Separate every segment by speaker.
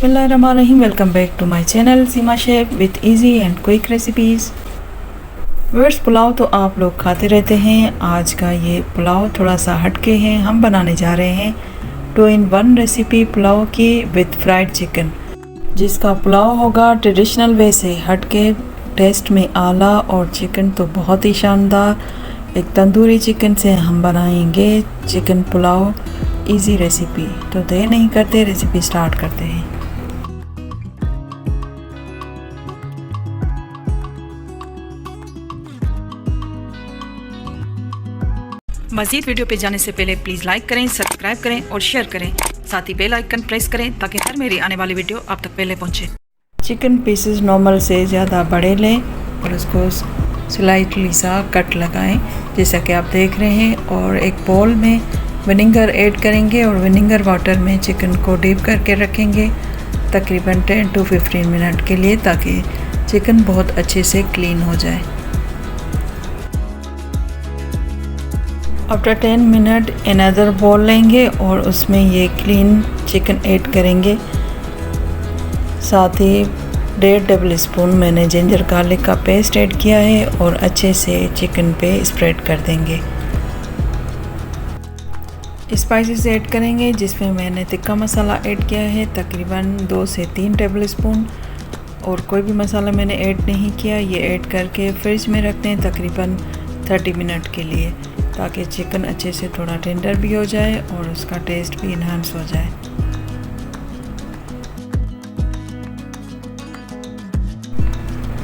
Speaker 1: बिस्मिल्लाहिर्रहमानिर्रहीम। Welcome back to my channel Seema chef with easy and quick recipes. Viewers, pulao तो आप लोग खाते रहते हैं। आज का ये पुलाव थोड़ा सा हटके है। हम बनाने जा रहे हैं 2-in-1 रेसिपी पुलाव की विद फ्राइड चिकन, जिसका पुलाव होगा ट्रेडिशनल वे से हटके, टेस्ट में आला और चिकन तो बहुत ही शानदार। एक तंदूरी चिकन से हम बनाएंगे चिकन पुलाव, इजी रेसिपी। तो देर नहीं करते, रेसिपी स्टार्ट करते हैं। मज़ीद वीडियो पे जाने से पहले प्लीज़ लाइक करें, सब्सक्राइब करें और शेयर करें। साथ ही बेल आइकन प्रेस करें ताकि हर मेरी आने वाली वीडियो आप तक पहले पहुंचे। चिकन पीसेस नॉर्मल से ज़्यादा बड़े लें और उसको स्लाइटली सा कट लगाएं जैसा कि आप देख रहे हैं। और एक बोल में विनेगर ऐड करेंगे और विनेगर वाटर में चिकन को डीप करके रखेंगे तकरीबन 10 to 15 मिनट के लिए, ताकि चिकन बहुत अच्छे से क्लीन हो जाए। आफ्टर 10 मिनट अनदर बोल लेंगे और उसमें ये क्लीन चिकन ऐड करेंगे। साथ ही 1.5 टेबल स्पून मैंने जिंजर गार्लिक का पेस्ट ऐड किया है और अच्छे से चिकन पे स्प्रेड कर देंगे। स्पाइसेस ऐड करेंगे जिसमें मैंने तिक्का मसाला ऐड किया है तकरीबन 2 से 3 टेबल स्पून, और कोई भी मसाला मैंने ऐड नहीं किया। ये ऐड करके फ्रिज में रखते हैं तकरीबन 30 मिनट के लिए, ताकि चिकन अच्छे से थोड़ा टेंडर भी हो जाए और उसका टेस्ट भी इन्हांस हो जाए।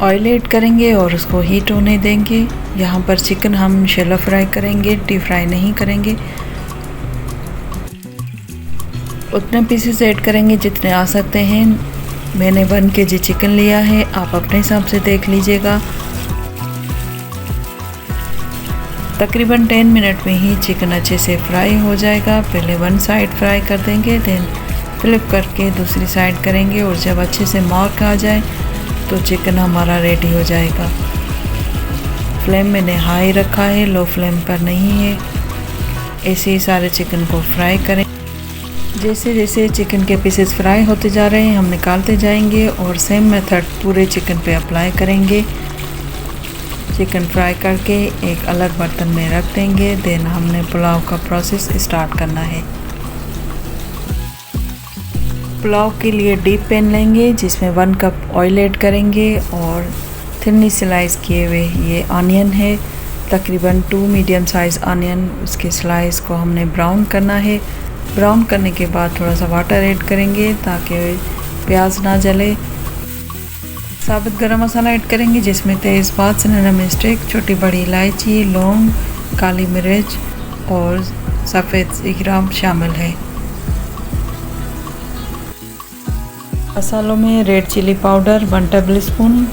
Speaker 1: ऑयल ऐड करेंगे और उसको हीट होने देंगे। यहाँ पर चिकन हम शैलो फ्राई करेंगे, डीप फ्राई नहीं करेंगे। उतने पीसेस ऐड करेंगे जितने आ सकते हैं। मैंने 1 kg चिकन लिया है, आप अपने हिसाब से देख लीजिएगा। तकरीबन 10 मिनट में ही चिकन अच्छे से फ्राई हो जाएगा। पहले 1 साइड फ्राई कर देंगे, देन फ्लिप करके दूसरी साइड करेंगे, और जब अच्छे से मार्क आ जाए तो चिकन हमारा रेडी हो जाएगा। फ्लेम मैंने हाई रखा है, लो फ्लेम पर नहीं है। ऐसे ही सारे चिकन को फ्राई करें। जैसे जैसे चिकन के पीसेस फ्राई होते जा रहे हैं हम निकालते जाएंगे और सेम मेथड पूरे चिकन पे अप्लाई करेंगे। चिकन फ्राई करके एक अलग बर्तन में रख देंगे। देन हमने पुलाव का प्रोसेस स्टार्ट करना है। पुलाव के लिए डीप पैन लेंगे जिसमें 1 कप ऑयल ऐड करेंगे और थिनली स्लाइस किए हुए ये ऑनियन है, तकरीबन 2 मीडियम साइज़ ऑनियन। उसके स्लाइस को हमने ब्राउन करना है। ब्राउन करने के बाद थोड़ा सा वाटर ऐड करेंगे ताकि प्याज ना जले। साबुत गरम मसाला ऐड करेंगे जिसमें तेज़पात, सिनेमन स्टिक, छोटी बड़ी इलायची, लौंग, काली मिर्च और सफ़ेद ज़ीरा शामिल है। मसालों में red chilli powder 1 tablespoon,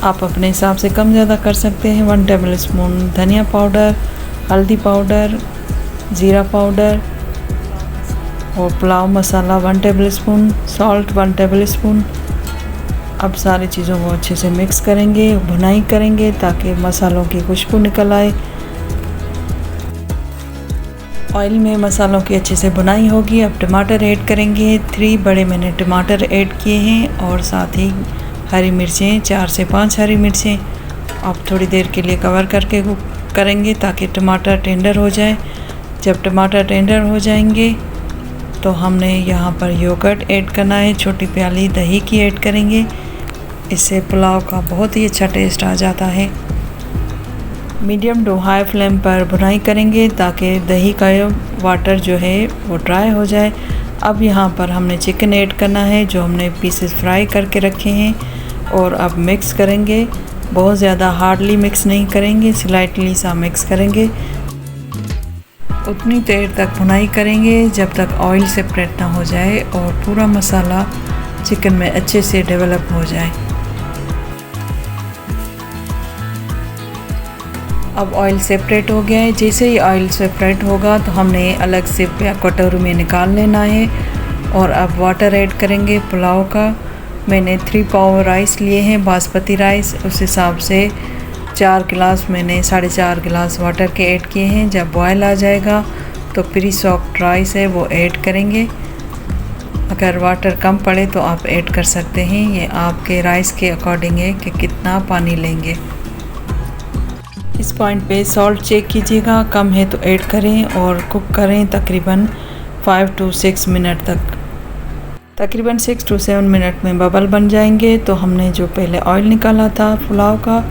Speaker 1: आप अपने हिसाब से कम ज़्यादा कर सकते हैं। 1 टेबल स्पून धनिया पाउडर, हल्दी पाउडर, ज़ीरा पाउडर और पुलाव मसाला 1 table spoon, salt 1 table spoon. अब सारी चीज़ों को अच्छे से मिक्स करेंगे, भुनाई करेंगे ताकि मसालों की खुशबू निकल आए। ऑयल में मसालों की अच्छे से भुनाई होगी। अब टमाटर ऐड करेंगे। 3 बड़े मैंने टमाटर ऐड किए हैं और साथ ही हरी मिर्चें 4 से 5 हरी मिर्चें। अब थोड़ी देर के लिए कवर करके करेंगे ताकि टमाटर टेंडर हो जाए। जब टमाटर टेंडर हो जाएंगे तो हमने यहाँ पर योगर्ट ऐड करना है, छोटी प्याली दही की ऐड करेंगे। इससे पुलाव का बहुत ही अच्छा टेस्ट आ जाता है। मीडियम टू हाई फ्लेम पर भुनाई करेंगे ताकि दही का वाटर जो है वो ड्राई हो जाए। अब यहाँ पर हमने चिकन ऐड करना है जो हमने पीसेस फ्राई करके रखे हैं, और अब मिक्स करेंगे। बहुत ज़्यादा हार्डली मिक्स नहीं करेंगे, स्लाइटली सा मिक्स करेंगे। उतनी देर तक भुनाई करेंगे जब तक ऑयल सेपरेट ना हो जाए और पूरा मसाला चिकन में अच्छे से डेवलप हो जाए। अब ऑयल सेपरेट हो गया है। जैसे ही ऑयल सेपरेट होगा तो हमने अलग से कटोरी में निकाल लेना है। और अब वाटर ऐड करेंगे पुलाव का। मैंने 3 पाव राइस लिए हैं, बासमती राइस। उस हिसाब से 4 गिलास मैंने 4.5 गिलास वाटर के ऐड किए हैं। जब बॉयल आ जाएगा तो प्री सॉक्ड राइस है वो ऐड करेंगे। अगर वाटर कम पड़े तो आप ऐड कर सकते हैं। ये आपके राइस के अकॉर्डिंग है कि कितना पानी लेंगे। इस पॉइंट पे सॉल्ट चेक कीजिएगा, कम है तो ऐड करें और कुक करें तकरीबन 5 to 6 मिनट तक। तकरीबन 6 to 7 मिनट में बबल बन जाएंगे तो हमने जो पहले ऑयल निकाला था पुलाव का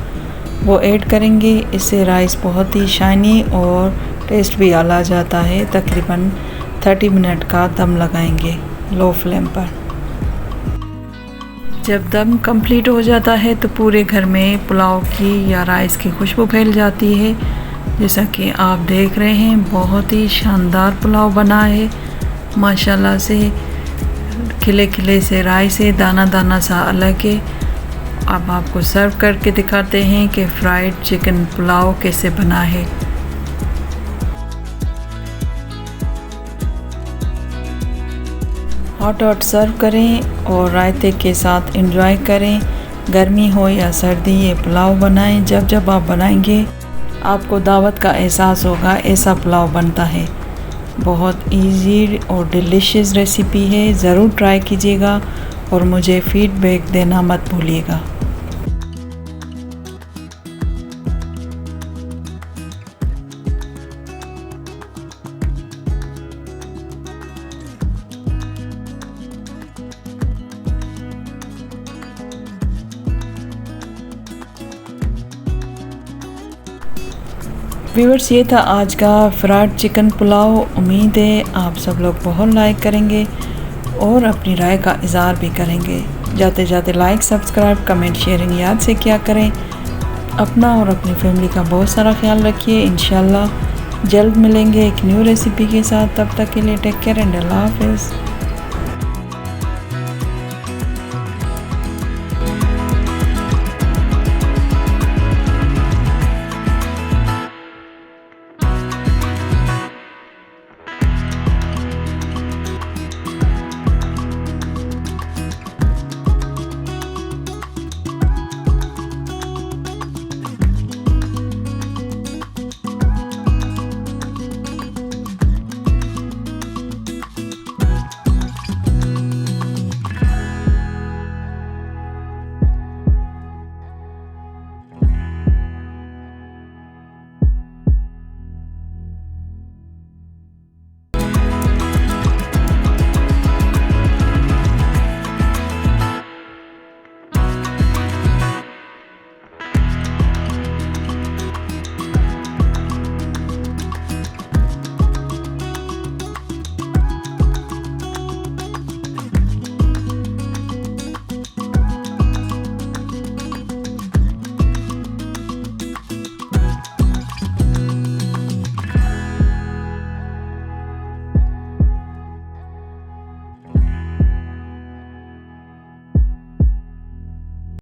Speaker 1: वो ऐड करेंगे। इससे राइस बहुत ही शाइनी और टेस्ट भी आ जाता है। तकरीबन 30 मिनट का दम लगाएंगे लो फ्लेम पर। जब दम कंप्लीट हो जाता है तो पूरे घर में पुलाव की या राइस की खुशबू फैल जाती है। जैसा कि आप देख रहे हैं बहुत ही शानदार पुलाव बना है माशाल्लाह से। खिले खिले से राइस है, दाना दाना सा अलग है। अब आपको सर्व करके दिखाते हैं कि फ्राइड चिकन पुलाव कैसे बना है। हॉट हॉट सर्व करें और रायते के साथ एंजॉय करें। गर्मी हो या सर्दी ये पुलाव बनाएं। जब जब आप बनाएंगे आपको दावत का एहसास होगा ऐसा पुलाव बनता है। बहुत इजी और डिलीशियस रेसिपी है, ज़रूर ट्राई कीजिएगा और मुझे फीडबैक देना मत भूलिएगा। व्यूअर्स, ये था आज का फ्राइड चिकन पुलाव। उम्मीद है आप सब लोग बहुत लाइक करेंगे और अपनी राय का इज़हार भी करेंगे। जाते जाते लाइक, सब्सक्राइब, कमेंट, शेयरिंग याद से क्या करें। अपना और अपनी फैमिली का बहुत सारा ख्याल रखिए। इंशाल्लाह जल्द मिलेंगे एक न्यू रेसिपी के साथ। तब तक के लिए टेक केयर एंड अल्लाह हाफ़िज़।